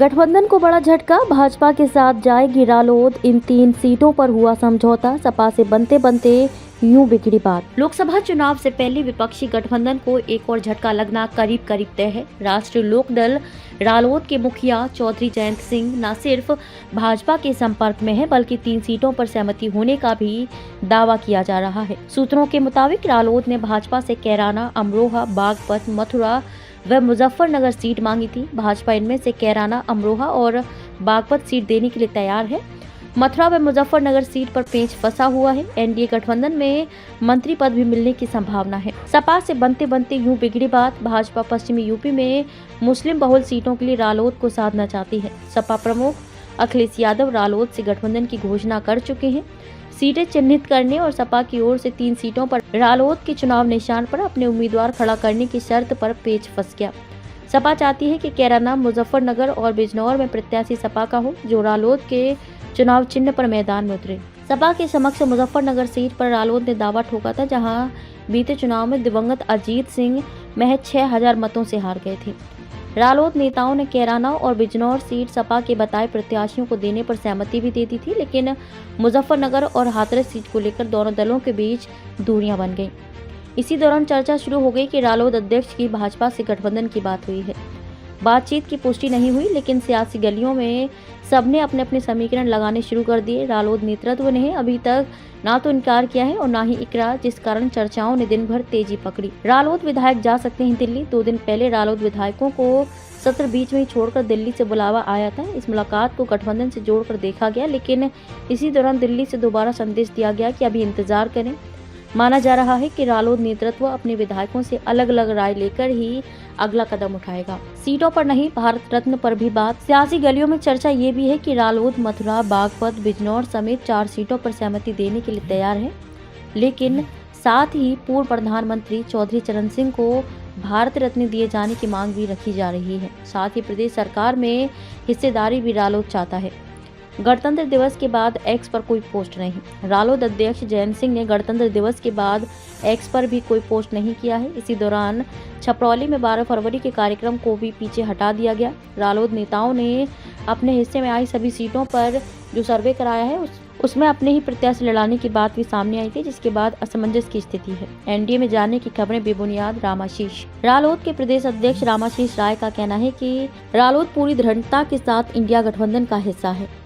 गठबंधन को बड़ा झटका, भाजपा के साथ जाएगी रालोद, इन 3 सीटों पर हुआ समझौता, सपा से बनते बनते यूं बिगड़ी बात। लोकसभा चुनाव से पहले विपक्षी गठबंधन को एक और झटका लगना करीब करीब तय है। राष्ट्रीय लोकदल रालोद के मुखिया चौधरी जयंत सिंह न सिर्फ भाजपा के संपर्क में है, बल्कि 3 सीटों पर सहमति होने का भी दावा किया जा रहा है। सूत्रों के मुताबिक रालोद ने भाजपा से कैराना, अमरोहा, बागपत, मथुरा व मुजफ्फरनगर सीट मांगी थी। भाजपा इनमें से कैराना, अमरोहा और बागपत सीट देने के लिए तैयार है। मथुरा व मुजफ्फरनगर सीट पर पेंच फंसा हुआ है। एनडीए गठबंधन में मंत्री पद भी मिलने की संभावना है। सपा से बनते बनते यूं बिगड़ी बात। भाजपा पश्चिमी यूपी में मुस्लिम बहुल सीटों के लिए रालोद को साधना चाहती है। सपा प्रमुख अखिलेश यादव रालोद से गठबंधन की घोषणा कर चुके हैं। सीटें चिन्हित करने और सपा की ओर से 3 सीटों पर रालोद के चुनाव निशान पर अपने उम्मीदवार खड़ा करने की शर्त पर पेच फंस गया। सपा चाहती है कि कैराना, मुजफ्फरनगर और बिजनौर में प्रत्याशी सपा का हो, जो रालोद के चुनाव चिन्ह पर मैदान में उतरे। सपा के समक्ष मुजफ्फरनगर सीट पर रालोद ने दावा ठोका था, जहां बीते चुनाव में दिवंगत अजीत सिंह महज 6000 मतों से हार गए थे। रालोद नेताओं ने कैराना और बिजनौर सीट सपा के बताए प्रत्याशियों को देने पर सहमति भी दे दी थी, लेकिन मुजफ्फरनगर और हाथरस सीट को लेकर दोनों दलों के बीच दूरियां बन गईं। इसी दौरान चर्चा शुरू हो गई कि रालोद अध्यक्ष की भाजपा से गठबंधन की बात हुई है। बातचीत की पुष्टि नहीं हुई, लेकिन सियासी गलियों में सबने अपने अपने समीकरण लगाने शुरू कर दिए। रालोद नेतृत्व ने अभी तक ना तो इनकार किया है और ना ही इकरार, जिस कारण चर्चाओं ने दिन भर तेजी पकड़ी। रालोद विधायक जा सकते हैं दिल्ली। 2 दिन पहले रालोद विधायकों को सत्र बीच में ही छोड़कर दिल्ली से बुलावा आया था। इस मुलाकात को गठबंधन से जोड़कर देखा गया, लेकिन इसी दौरान दिल्ली से दोबारा संदेश दिया गया कि अभी इंतजार करें। माना जा रहा है कि रालोद नेतृत्व अपने विधायकों से अलग अलग राय लेकर ही अगला कदम उठाएगा। सीटों पर नहीं, भारत रत्न पर भी बात। सियासी गलियों में चर्चा ये भी है कि रालोद मथुरा, बागपत, बिजनौर समेत 4 सीटों पर सहमति देने के लिए तैयार है, लेकिन साथ ही पूर्व प्रधानमंत्री चौधरी चरण सिंह को भारत रत्न दिए जाने की मांग भी रखी जा रही है। साथ ही प्रदेश सरकार में हिस्सेदारी भी रालोद चाहता है। गणतंत्र दिवस के बाद एक्स पर कोई पोस्ट नहीं। रालोद अध्यक्ष जयंत सिंह ने गणतंत्र दिवस के बाद एक्स पर भी कोई पोस्ट नहीं किया है। इसी दौरान छपरौली में 12 फरवरी के कार्यक्रम को भी पीछे हटा दिया गया। रालोद नेताओं ने अपने हिस्से में आई सभी सीटों पर जो सर्वे कराया है उसमें अपने ही प्रत्याशी लड़ाने की बात भी सामने आई थी, जिसके बाद असमंजस की स्थिति है। एनडीए में जाने की खबरें बेबुनियाद। रामाशीष रालोद के प्रदेश अध्यक्ष रामाशीष राय का कहना है कि रालोद पूरी दृढ़ता के साथ इंडिया गठबंधन का हिस्सा है।